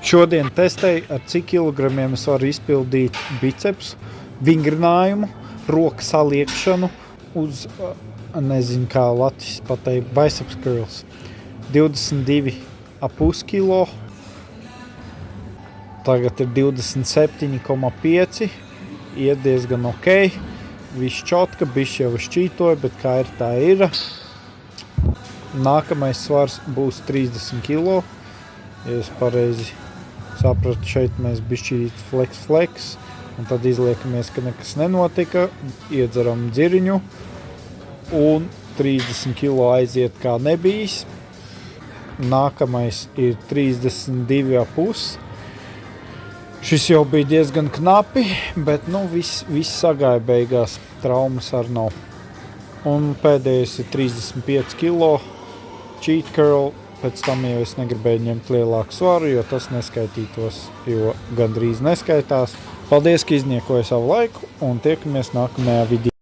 Šodien testēju, ar cik kilogramiem es varu izpildīt biceps, vingrinājumu, roku saliekšanu uz, nezinu kā latvis pateikt, biceps curls. 22,5 kilo, tagad ir 27,5, iet diezgan ok, viss čotka, bišķi jau šķītoja, bet kā ir tā ir. Nākamais svars būs 30 kilo, ja es pareizi sapratu, šeit mēs bišķīt flex, un tad izliekamies, ka nekas nenotika, iedzeram dziriņu, un 30 kilo aiziet kā nebijis. Nākamais ir 32,5. Šis jau bija diezgan knapi, bet viss sagāja beigās, traumas arī nav. Un pēdējais ir 35 kilo, cheat curl. Pēc tam jau es negribēju ņemt lielāku svaru, jo tas neskaitītos, jo gandrīz neskaitās. Paldies, ka izniekoja savu laiku, un tiekamies nākamajā video.